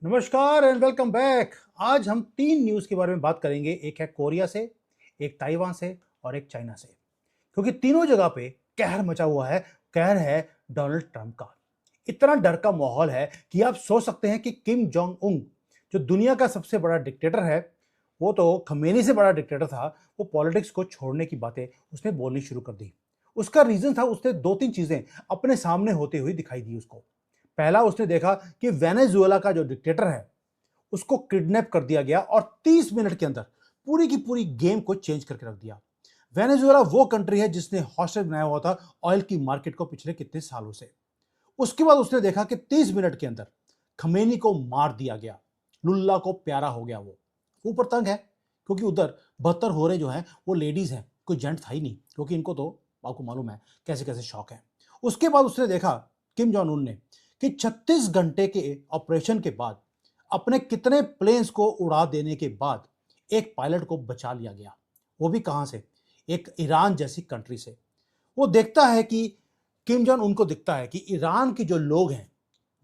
नमस्कार and welcome back. आज हम तीन न्यूज़ के बारे में बात करेंगे। एक है कोरिया से, एक ताइवान से और एक चाइना से। क्योंकि तीनों जगह पे कहर मचा हुआ है। कहर है डोनाल्ड ट्रंप का। इतना डर का माहौल है कि आप सोच सकते हैं कि किम जोंग उंग जो दुनिया का सबसे बड़ा डिक्टेटर है, वो तो खमेनी से बड़ा डिक्टेटर था, वो पॉलिटिक्स को छोड़ने की बातें उसने बोलनी शुरू कर दी। उसका रीजन था, उसने दो तीन चीजें अपने सामने होते हुए दिखाई दी उसको। पहला, उसने देखा कि वेनेजुएला का जो डिक्टेटर है उसको किडनैप कर दिया गया और 30 मिनट के अंदर पूरी की पूरी गेम को चेंज करके रख दिया। वेनेजुएला वो कंट्री है जिसने हॉस्टेज बनाया हुआ था ऑयल की मार्केट को पिछले कितने सालों से। उसके बाद उसने देखा कि 30 मिनट के अंदर खमेनी को मार दिया गया। लुल्ला को प्यारा हो गया वो। ऊपर तंग है क्योंकि उधर 72 हो रहे जो हैं वो लेडीज हैं, कोई जेंट था ही नहीं, क्योंकि इनको तो आपको मालूम है कैसे कैसे शौक है। उसके बाद उसने देखा किम जोंग उन ने कि 36 घंटे के ऑपरेशन के बाद, अपने कितने प्लेन्स को उड़ा देने के बाद, एक पायलट को बचा लिया गया। वो भी कहां से? एक ईरान जैसी कंट्री से। वो देखता है कि किम जोंग उनको दिखता है कि ईरान के जो लोग हैं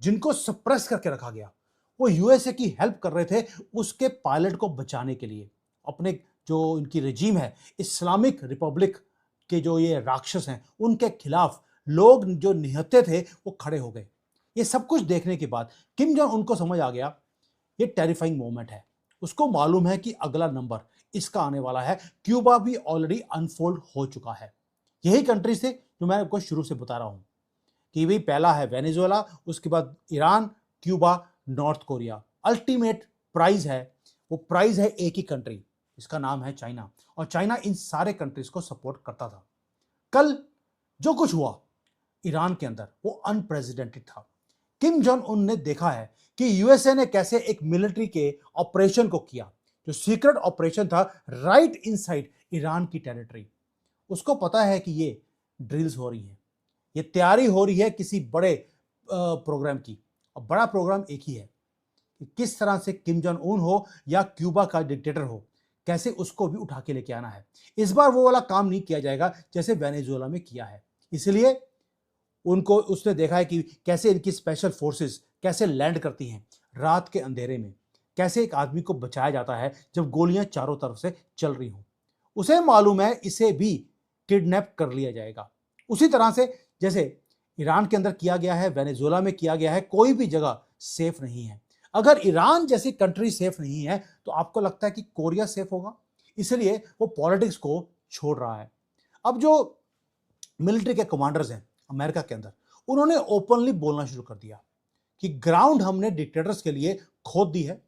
जिनको सप्रेस करके रखा गया, वो यूएसए की हेल्प कर रहे थे उसके पायलट को बचाने के लिए। अपने जो इनकी रजीम है, इस्लामिक रिपब्लिक के जो ये राक्षस हैं, उनके खिलाफ लोग जो निहत्थे थे वो खड़े हो गए। ये सब कुछ देखने के बाद किम जोंग उनको समझ आ गया ये टेरिफाइंग मोमेंट है। उसको मालूम है कि अगला नंबर इसका आने वाला है। क्यूबा भी ऑलरेडी अनफोल्ड हो चुका है। यही कंट्री से जो मैं आपको शुरू से बता रहा हूं कि भाई पहला है वेनेजुएला, उसके बाद Iran, Cuba, North Korea. Ultimate prize है, वो प्राइज है एक ही कंट्री, इसका नाम है चाइना। और चाइना इन सारे कंट्रीज को सपोर्ट करता था। कल जो कुछ हुआ ईरान के अंदर वो अनप्रेसिडेंटेड था। किम जोंग उन ने देखा है कि यूएसए ने कैसे एक मिलिट्री के ऑपरेशन को किया, जो सीक्रेट ऑपरेशन था राइट इनसाइड ईरान की टेरिटरी। उसको पता है कि ये ड्रिल्स हो रही हैं, ये तैयारी हो रही है किसी बड़े प्रोग्राम की। और बड़ा प्रोग्राम एक ही है कि किस तरह से किम जोंग उन हो या क्यूबा का डिक्टेटर हो, कैसे उसको भी उठा के लेके आना है। इस बार वो वाला काम नहीं किया जाएगा जैसे वेनेजुएला में किया है। इसलिए उनको उसने देखा है कि कैसे इनकी स्पेशल फोर्सेस कैसे लैंड करती हैं रात के अंधेरे में, कैसे एक आदमी को बचाया जाता है जब गोलियां चारों तरफ से चल रही हों। उसे मालूम है इसे भी किडनैप कर लिया जाएगा, उसी तरह से जैसे ईरान के अंदर किया गया है, वेनेजुएला में किया गया है। कोई भी जगह सेफ नहीं है। अगर ईरान जैसी कंट्री सेफ नहीं है तो आपको लगता है कि कोरिया सेफ होगा? इसलिए वो पॉलिटिक्स को छोड़ रहा है। अब जो मिलिट्री के कमांडर्स हैं अमेरिका के अंदर, उन्होंने ओपनली बोलना शुरू कर दिया कि ग्राउंड हमने डिक्टेटर्स के लिए खोद दी है,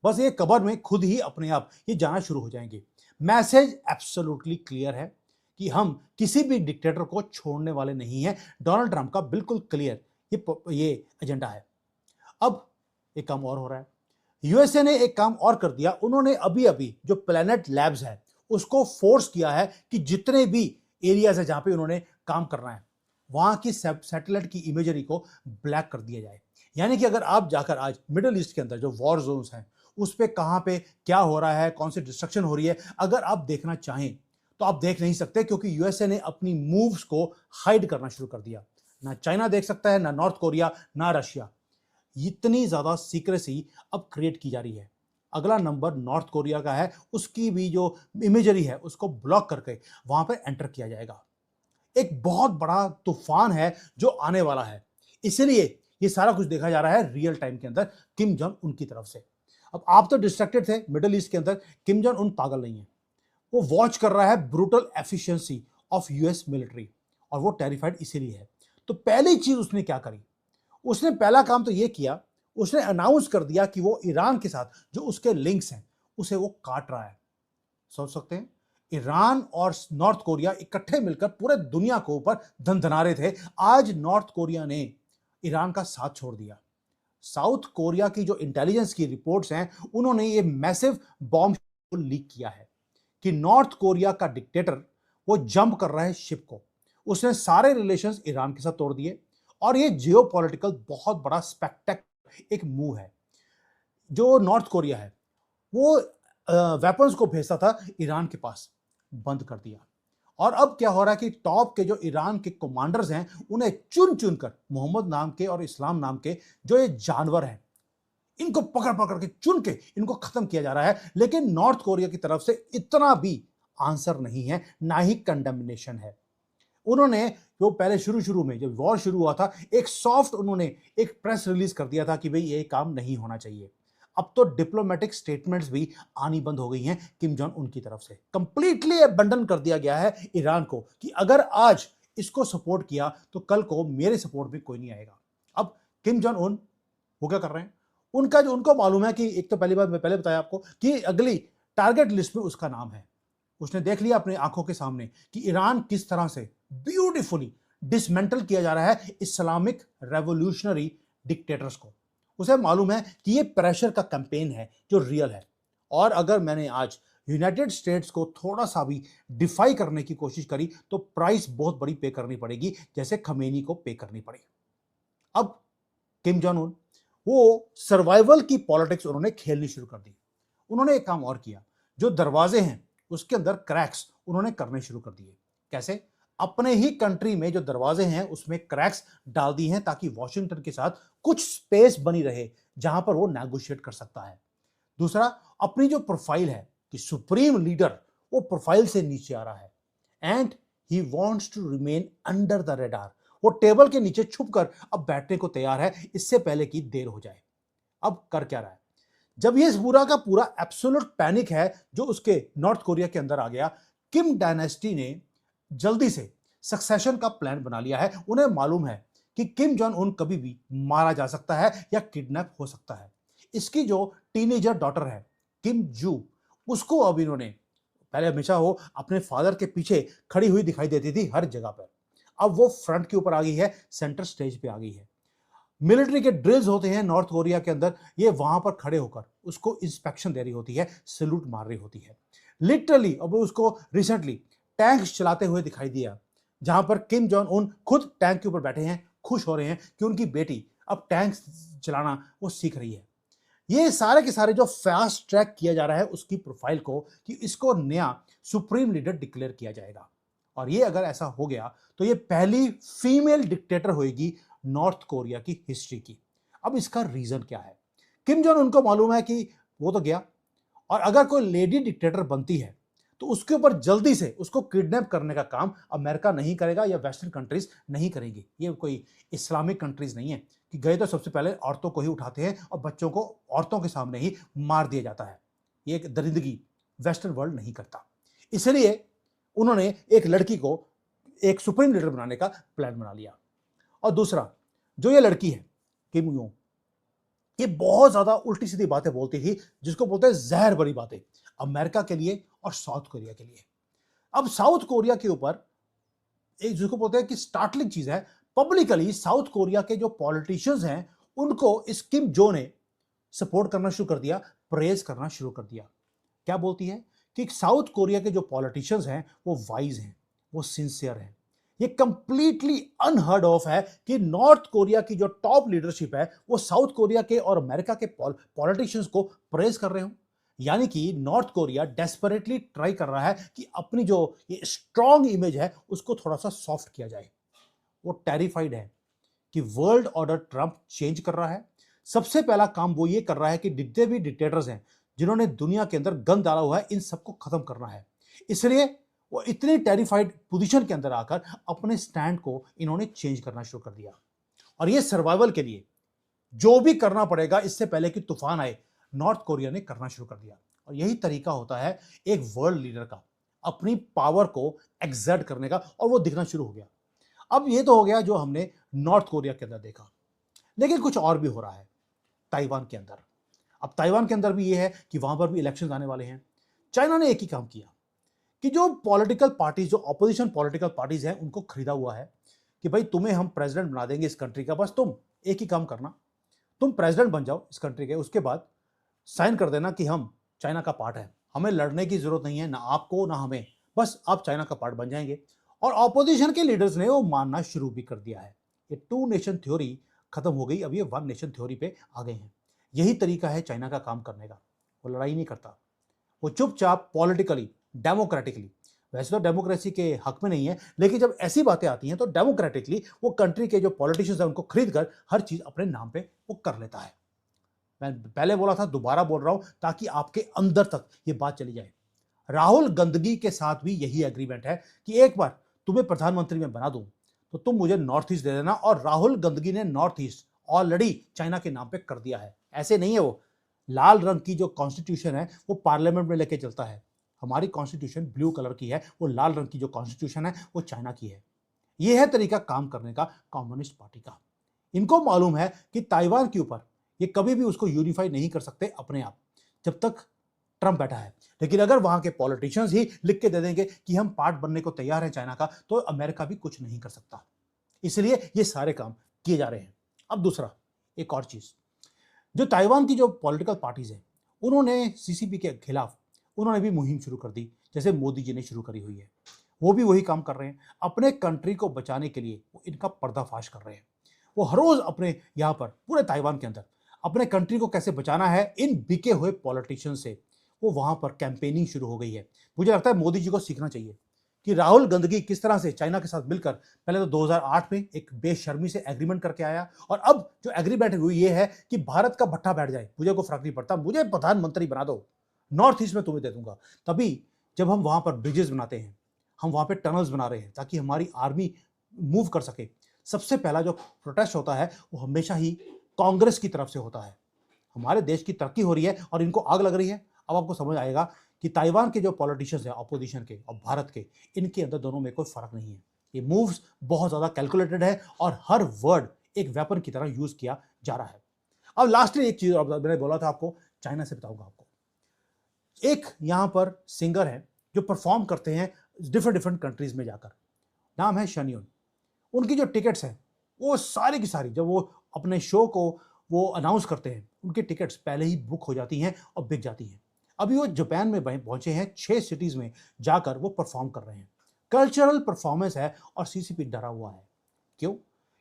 बस ये कबर में खुद ही अपने आप ये जाना शुरू हो जाएंगे। मैसेज एब्सोल्युटली क्लियर है कि हम किसी भी डिक्टेटर को छोड़ने वाले नहीं हैं। डोनाल्ड ट्रंप का बिल्कुल क्लियर ये एजेंडा है। अब एक काम और हो रहा है। यूएसए ने एक काम और कर दिया। उन्होंने अभी अभी जो प्लैनेट लैब्स है उसको फोर्स किया है कि जितने भी एरियाज है जहां पे उन्होंने काम करना है, वहां की सैटेलाइट की इमेजरी को ब्लैक कर दिया जाए। यानी कि अगर आप जाकर आज मिडिल ईस्ट के अंदर जो वॉर जोन्स हैं उस पे कहां पे क्या हो रहा है, कौन सी डिस्ट्रक्शन हो रही है, अगर आप देखना चाहें तो आप देख नहीं सकते, क्योंकि यूएसए ने अपनी मूव्स को हाइड करना शुरू कर दिया। ना चाइना देख सकता है, ना नॉर्थ कोरिया, ना रशिया। इतनी ज्यादा सीक्रेसी अब क्रिएट की जा रही है। अगला नंबर नॉर्थ कोरिया का है, उसकी भी जो इमेजरी है उसको ब्लॉक करके वहां पर एंटर किया जाएगा। एक बहुत बड़ा तूफान है जो आने वाला है। इसलिए ये सारा कुछ देखा जा रहा है रियल टाइम के अंदर किम जोंग उन की तरफ से। अब आप तो डिस्ट्रैक्टेड थे मिडिल ईस्ट के अंदर, किम जोंग उन पागल नहीं है। वो वॉच कर रहा है brutal efficiency of US military, और वो टेरिफाइड इसीलिए है। तो पहली चीज उसने क्या करी? उसने पहला काम तो ये किया, उसने अनाउंस कर दिया कि वो ईरान के साथ जो उसके लिंक्स हैं उसे वो काट रहा है। सोच सकते हैं, ईरान और नॉर्थ कोरिया इकट्ठे मिलकर पूरे दुनिया के ऊपर धनधना रहे थे। आज नॉर्थ कोरिया ने ईरान का साथ छोड़ दिया। साउथ कोरिया की जो इंटेलिजेंस की रिपोर्ट्स हैं, उन्होंने ये मैसिव बॉम्ब लीक किया है कि नॉर्थ कोरिया का डिक्टेटर वो जंप कर रहा है शिप को। उसने सारे रिलेशंस ईरान के साथ तोड़ दिए। और ये जियोपॉलिटिकल बहुत बड़ा स्पेक्टेक्ल एक मूव है। जो नॉर्थ कोरिया है वो वेपन्स को भेजता था ईरान के पास, बंद कर दिया। और अब क्या हो रहा है कि टॉप के जो ईरान के कमांडर्स हैं उन्हें चुन चुन कर मोहम्मद नाम के और इस्लाम नाम के जो ये जानवर हैं इनको पकड़ पकड़ के चुन के इनको खत्म किया जा रहा है, लेकिन नॉर्थ कोरिया की तरफ से इतना भी आंसर नहीं है, ना ही कंडेमनेशन है। उन्होंने जो पहले शुरू में जब वॉर शुरू हुआ था, एक सॉफ्ट उन्होंने एक प्रेस रिलीज कर दिया था कि भाई ये काम नहीं होना चाहिए। अब तो डिप्लोमेटिक स्टेटमेंट्स भी आनी बंद हो गई हैं किम जोंग उन की तरफ से। कंप्लीटली अबंडन कर दिया गया है ईरान को कि अगर आज इसको सपोर्ट किया तो कल को मेरे सपोर्ट में कोई नहीं आएगा। अब किम जोंग उन वो क्या कर रहे हैं, उनका जो उनको मालूम है कि एक तो पहली बार मैं पहले बताया आपको कि अगली टारगेट लिस्ट में उसका नाम है। उसने देख लिया अपनी आंखों के सामने कि ईरान किस तरह से ब्यूटीफुली डिसमेंटल किया जा रहा है इस्लामिक रेवोल्यूशनरी डिक्टेटर्स को। उसे मालूम है कि ये प्रेशर का कैंपेन है जो रियल है, और अगर मैंने आज यूनाइटेड स्टेट्स को थोड़ा सा भी डिफाई करने की कोशिश करी तो प्राइस बहुत बड़ी पे करनी पड़ेगी, जैसे खमेनी को पे करनी पड़ी। अब किम जोंग उन वो सर्वाइवल की पॉलिटिक्स उन्होंने खेलनी शुरू कर दी। उन्होंने एक काम और किया, जो दरवाजे हैं उसके अंदर क्रैक्स उन्होंने करने शुरू कर दिए। कैसे? अपने ही कंट्री में जो दरवाजे हैं उसमें क्रैक्स डाल दी हैं ताकि वॉशिंगटन के साथ कुछ स्पेस बनी रहे जहां पर वो नेगोशिएट कर सकता है। दूसरा, अपनी जो प्रोफाइल है कि सुप्रीम लीडर, वो प्रोफाइल से नीचे आ रहा है and he wants to remain under the radar. वो टेबल के नीचे छुपकर अब बैठने को तैयार है इससे पहले कि देर हो जाए। अब कर क्या रहा है? जब ये पूरा का पूरा एब्सोल्यूट पैनिक है जो उसके नॉर्थ कोरिया के अंदर आ गया, किम डायनेस्टी ने जल्दी से सक्सेशन का प्लान बना लिया है। उन्हें मालूम है कि किम जोंग उन कभी भी मारा जा सकता है या किडनैप हो सकता है। इसकी जो टीनेजर डॉटर है किम जू, उसको अब इन्होंने, पहले हमेशा वो अपने फादर के पीछे खड़ी हुई दिखाई देती थी हर जगह पर, अब वो फ्रंट के ऊपर आ गई है, सेंटर स्टेज पे आ गई है। मिलिट्री के ड्रिल्स होते हैं नॉर्थ कोरिया के अंदर, ये वहां पर खड़े होकर उसको इंस्पेक्शन दे रही होती है, सैल्यूट मार रही होती है लिटरली। अब उसको रिसेंटली टैंक्स चलाते हुए दिखाई दिया, जहां पर किम जोंग उन खुद टैंक के ऊपर बैठे हैं, खुश हो रहे हैं कि उनकी बेटी अब टैंक चलाना वो सीख रही है। ये सारे के सारे जो फास्ट ट्रैक किया जा रहा है उसकी प्रोफाइल को कि इसको नया सुप्रीम लीडर डिक्लेयर किया जाएगा, और ये अगर ऐसा हो गया तो ये पहली फीमेल डिक्टेटर होगी नॉर्थ कोरिया की हिस्ट्री की। अब इसका रीजन क्या है? किम जोंग उनको मालूम है कि वो तो गया, और अगर कोई लेडी डिक्टेटर बनती है तो उसके ऊपर जल्दी से उसको किडनैप करने का काम अमेरिका नहीं करेगा या वेस्टर्न कंट्रीज नहीं करेंगी। ये कोई इस्लामिक कंट्रीज नहीं है कि गए तो सबसे पहले औरतों को ही उठाते हैं और बच्चों को औरतों के सामने ही मार दिया जाता है। ये एक दरिंदगी वेस्टर्न वर्ल्ड नहीं करता। इसलिए उन्होंने एक लड़की को एक सुप्रीम लीडर बनाने का प्लान बना लिया। और दूसरा, जो ये लड़की है किम यूं, ये बहुत ज्यादा उल्टी सीधी बातें बोलती थी, जिसको बोलते हैं जहर भरी बातें, अमेरिका के लिए और साउथ कोरिया के लिए। अब साउथ कोरिया के ऊपर एक जिसको बोलते हैं कि स्टार्टलिंग चीज है, पब्लिकली साउथ कोरिया के जो पॉलिटिशियंस हैं उनको इस किम जो ने सपोर्ट करना शुरू कर दिया, प्रेज करना शुरू कर दिया। क्या बोलती है कि साउथ कोरिया के जो पॉलिटिशियंस हैं वो वाइज हैं, वो सिंसियर हैं। ये कंप्लीटली अनहर्ड ऑफ है कि नॉर्थ कोरिया की जो टॉप लीडरशिप है वो साउथ कोरिया के और अमेरिका के पॉलिटिशियंस को प्रेज कर रहे हो। यानी कि नॉर्थ कोरिया डेस्परेटली ट्राई कर रहा है कि अपनी जो ये स्ट्रॉन्ग इमेज है उसको थोड़ा सा सॉफ्ट किया जाए। वो टेरिफाइड है कि वर्ल्ड ऑर्डर ट्रंप चेंज कर रहा है। सबसे पहला काम वो ये कर रहा है कि जितने भी डिक्टेटर्स हैं जिन्होंने दुनिया के अंदर गन डाला हुआ है, इन सबको खत्म करना है। इसलिए वो इतनी टेरिफाइड पोजीशन के अंदर आकर अपने स्टैंड को इन्होंने चेंज करना शुरू कर दिया, और ये सर्वाइवल के लिए जो भी करना पड़ेगा इससे पहले कि तूफान आए, नॉर्थ कोरिया ने करना शुरू कर दिया। और यही तरीका होता है एक वर्ल्ड लीडर का, अपनी पावर को एक्सर्ट करने का, और वो दिखना शुरू हो गया। अब ये तो हो गया जो हमने नॉर्थ कोरिया के अंदर देखा, लेकिन कुछ और भी हो रहा है ताइवान के अंदर। अब ताइवान के अंदर भी ये है कि वहां पर भी इलेक्शंस आने वाले हैं। चाइना ने एक ही काम किया कि जो पॉलिटिकल पार्टीज, जो अपोजिशन पॉलिटिकल पार्टीज हैं, उनको खरीदा हुआ है कि भाई तुम्हें हम प्रेसिडेंट बना देंगे इस कंट्री का, बस तुम एक ही काम करना, तुम प्रेसिडेंट बन जाओ इस कंट्री के, उसके बाद साइन कर देना कि हम चाइना का पार्ट है, हमें लड़ने की जरूरत नहीं है, ना आपको ना हमें, बस आप चाइना का पार्ट बन जाएंगे। और ऑपोजिशन के लीडर्स ने वो मानना शुरू भी कर दिया है। ये टू नेशन थ्योरी खत्म हो गई, अब ये वन नेशन थ्योरी पे आ गए हैं। यही तरीका है चाइना का काम करने का। वो लड़ाई नहीं करता, वो चुपचाप पॉलिटिकली, डेमोक्रेटिकली, वैसे तो डेमोक्रेसी के हक में नहीं है, लेकिन जब ऐसी बातें आती हैं तो डेमोक्रेटिकली वो कंट्री के जो पॉलिटिशियंस हैं उनको खरीद कर हर चीज अपने नाम पे वो कर लेता है। मैं पहले बोला था, दोबारा बोल रहा हूं ताकि आपके अंदर तक ये बात चली जाए। राहुल गांधी के साथ भी यही एग्रीमेंट है कि एक बार तुम्हें प्रधानमंत्री में बना दूं तो तुम मुझे नॉर्थ ईस्ट दे देना। और राहुल गांधी ने नॉर्थ ईस्ट ऑलरेडी चाइना के नाम पे कर दिया है। ऐसे नहीं है, वो लाल रंग की जो कॉन्स्टिट्यूशन है वो पार्लियामेंट में लेके चलता है। हमारी कॉन्स्टिट्यूशन ब्लू कलर की है, वो लाल रंग की जो कॉन्स्टिट्यूशन है वो चाइना की है। यह है तरीका काम करने का कम्युनिस्ट पार्टी का। इनको मालूम है कि ताइवान के ऊपर ये कभी भी उसको यूनिफाई नहीं कर सकते अपने आप, जब तक ट्रंप बैठा है। लेकिन अगर वहां के पॉलिटिशियंस ही लिख के दे देंगे कि हम पार्ट बनने को तैयार हैं चाइना का, तो अमेरिका भी कुछ नहीं कर सकता। इसलिए ये सारे काम किए जा रहे हैं। अब दूसरा एक और चीज, जो ताइवान की जो पॉलिटिकल पार्टीज है उन्होंने सीसीपी के खिलाफ उन्होंने भी मुहिम शुरू कर दी, जैसे मोदी जी ने शुरू करी हुई है। वो भी वही काम कर रहे हैं। अपने कंट्री को बचाने के लिए वो इनका पर्दाफाश कर रहे हैं। वो हर रोज अपने यहाँ पर पूरे ताइवान के अंदर अपने कंट्री को कैसे बचाना है इन बिके हुए पॉलिटिशियन से, वो वहां पर कैंपेनिंग शुरू हो गई है। मुझे लगता है मोदी जी को सीखना चाहिए कि राहुल गांधी किस तरह से चाइना के साथ मिलकर पहले तो 2008 में एक बेशर्मी से एग्रीमेंट करके आया, और अब जो एग्रीमेंट हुई ये है कि भारत का भट्टा बैठ जाए, मुझे कोई फर्क नहीं पड़ता, मुझे प्रधानमंत्री बना दो, नॉर्थ ईस्ट में तुम्हें दे दूंगा। तभी जब हम वहां पर ब्रिजेस बनाते हैं, हम वहां पे टनल्स बना रहे हैं ताकि हमारी आर्मी मूव कर सके, सबसे पहला जो प्रोटेस्ट होता है वो हमेशा ही कांग्रेस की तरफ से होता है। हमारे देश की तरक्की हो रही है और इनको आग लग रही है। अब आपको समझ आएगा कि ताइवान के जो पॉलिटिशियंस हैं अपोजिशन के और भारत के, इनके अंदर दोनों में कोई फर्क नहीं है। ये मूव्स बहुत ज्यादा कैलकुलेटेड है और हर वर्ड एक वेपन की तरह यूज किया जा रहा है। अब लास्टली एक चीज मैंने बोला था आपको, चाइना से बताऊंगा आपको। एक यहां पर सिंगर है जो परफॉर्म करते हैं डिफरेंट डिफरेंट कंट्रीज में जाकर, नाम है शनियोन। उनकी जो टिकट्स हैं वो सारी की सारी, जब वो अपने शो को वो अनाउंस करते हैं, उनकी टिकट्स पहले ही बुक हो जाती हैं और बिक जाती हैं। अभी वो जापान में पहुंचे हैं, 6 सिटीज में जाकर वो परफॉर्म कर रहे हैं। कल्चरल परफॉर्मेंस है और सीसीपी डरा हुआ है। क्यों?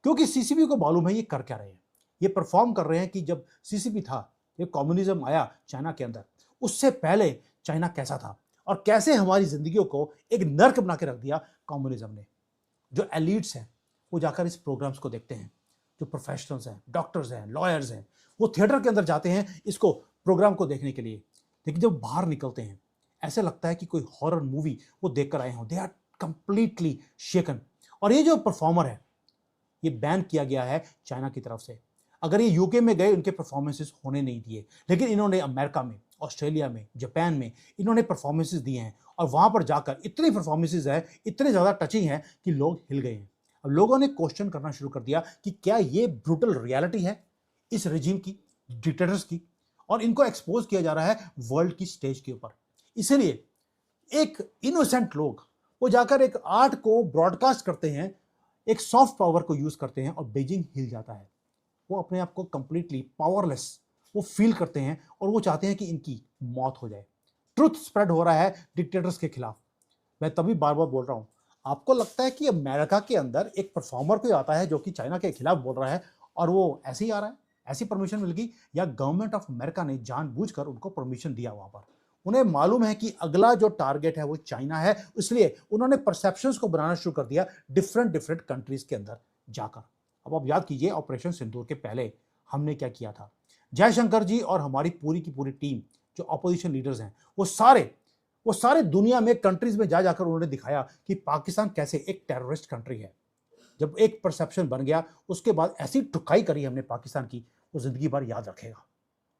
क्योंकि सीसीपी को मालूम है ये कर क्या रहे हैं। ये परफॉर्म कर रहे हैं कि जब सीसीपी था, ये कम्युनिज्म आया चाइना के अंदर, उससे पहले चाइना कैसा था और कैसे हमारी जिंदगियों को एक नर्क बना के रख दिया कम्युनिज्म ने। जो एलिट्स हैं वो जाकर इस प्रोग्राम्स को देखते हैं, जो प्रोफेशनल्स हैं, डॉक्टर्स हैं, लॉयर्स हैं, वो थिएटर के अंदर जाते हैं इसको प्रोग्राम को देखने के लिए। लेकिन जब बाहर निकलते हैं ऐसे लगता है कि कोई हॉरर मूवी वो देखकर आए हों। दे आर कंप्लीटली शेकन। और ये जो परफॉर्मर है ये बैन किया गया है चाइना की तरफ से। अगर ये यूके में गए उनके परफॉर्मेंसेस होने नहीं दिए, लेकिन इन्होंने अमेरिका में, ऑस्ट्रेलिया में, जापान में इन्होंने परफॉर्मेंसेस दिए हैं और वहां पर जाकर इतनी परफॉर्मेंसेस है, इतने ज्यादा टचिंग है कि लोग हिल गए हैं। अब लोगों ने क्वेश्चन करना शुरू कर दिया कि क्या ये ब्रूटल रियलिटी है इस रिजीम की, डिक्टेटर्स की, और इनको एक्सपोज किया जा रहा है वर्ल्ड की स्टेज के ऊपर। इसलिए एक इनोसेंट लोग वो जाकर एक आर्ट को ब्रॉडकास्ट करते हैं, एक सॉफ्ट पावर को यूज करते हैं और बीजिंग हिल जाता है। वो अपने आप को कंप्लीटली पावरलेस वो फील करते हैं और वो चाहते हैं कि इनकी मौत हो जाए। ट्रुथ स्प्रेड हो रहा है डिक्टेटर्स के खिलाफ। मैं तभी बार बार बोल रहा हूं, आपको लगता है कि अमेरिका के अंदर एक परफॉर्मर कोई आता है जो कि चाइना के खिलाफ बोल रहा है और वो ऐसे ही आ रहा है, ऐसी परमिशन मिल गई, या गवर्नमेंट ऑफ अमेरिका ने जानबूझकर उनको परमिशन दिया? वहां पर उन्हें मालूम है कि अगला जो टारगेट है वो चाइना है, इसलिए उन्होंने परसेप्शंस को बनाना शुरू कर दिया डिफरेंट डिफरेंट कंट्रीज के अंदर जाकर। अब आप याद कीजिए ऑपरेशन सिंदूर के पहले हमने क्या किया था। जयशंकर जी और हमारी पूरी की पूरी टीम जो अपोजिशन लीडर्स हैं वो सारे दुनिया में कंट्रीज में जा जाकर उन्होंने दिखाया कि पाकिस्तान कैसे एक टेररिस्ट कंट्री है। जब एक परसेप्शन बन गया उसके बाद ऐसी टुकाई करी हमने पाकिस्तान की, वो जिंदगी भर याद रखेगा।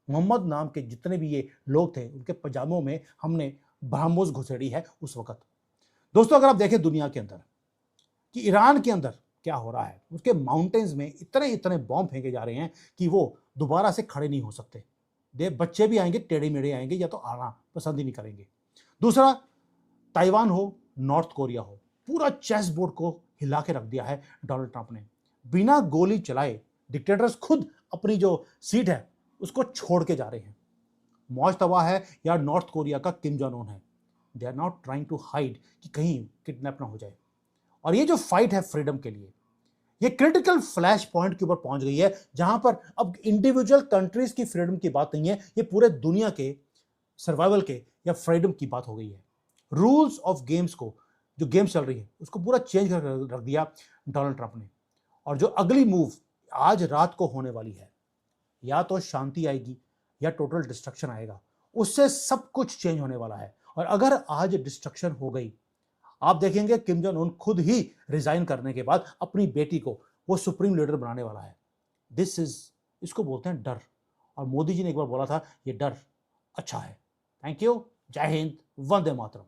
मोहम्मद नाम के जितने भी ये लोग थे उनके पजामों में हमने ब्रह्मोस घुसेड़ी है उस वक्त। दोस्तों, अगर आप देखें दुनिया के अंदर कि ईरान के अंदर क्या हो रहा है, उसके माउंटेन्स में इतने इतने बॉम्ब फेंके जा रहे हैं कि वो दोबारा से खड़े नहीं हो सकते। बच्चे भी आएंगे, टेढ़े मेढ़े आएंगे, या तो आना पसंद ही नहीं करेंगे। दूसरा, ताइवान हो, नॉर्थ कोरिया हो, पूरा चेस बोर्ड को हिला के रख दिया है डोनाल्ड ट्रंप ने। बिना गोली चलाए डिक्टेटर्स खुद अपनी जो सीट है उसको छोड़ के जा रहे हैं। मौज तबाह है या नॉर्थ कोरिया का किम जोंग उन है। They are not trying to hide कि कहीं किडनैप ना हो जाए। और ये जो फाइट है फ्रीडम के लिए, ये क्रिटिकल फ्लैश पॉइंट के ऊपर पहुंच गई है, जहां पर अब इंडिविजुअल कंट्रीज की फ्रीडम की बात नहीं है, ये पूरे दुनिया के सर्वाइवल के या फ्रीडम की बात हो गई है। रूल्स ऑफ गेम्स को, जो गेम चल रही है उसको पूरा चेंज कर रख दिया डोनाल्ड ट्रंप ने। और जो अगली मूव आज रात को होने वाली है, या तो शांति आएगी या टोटल डिस्ट्रक्शन आएगा। उससे सब कुछ चेंज होने वाला है। और अगर आज डिस्ट्रक्शन हो गई, आप देखेंगे किम जोंग उन खुद ही रिजाइन करने के बाद अपनी बेटी को वो सुप्रीम लीडर बनाने वाला है। इसको बोलते हैं डर। और मोदी जी ने एक बार बोला था ये डर अच्छा है। Thank you. जय हिंद। वंदे मातरम।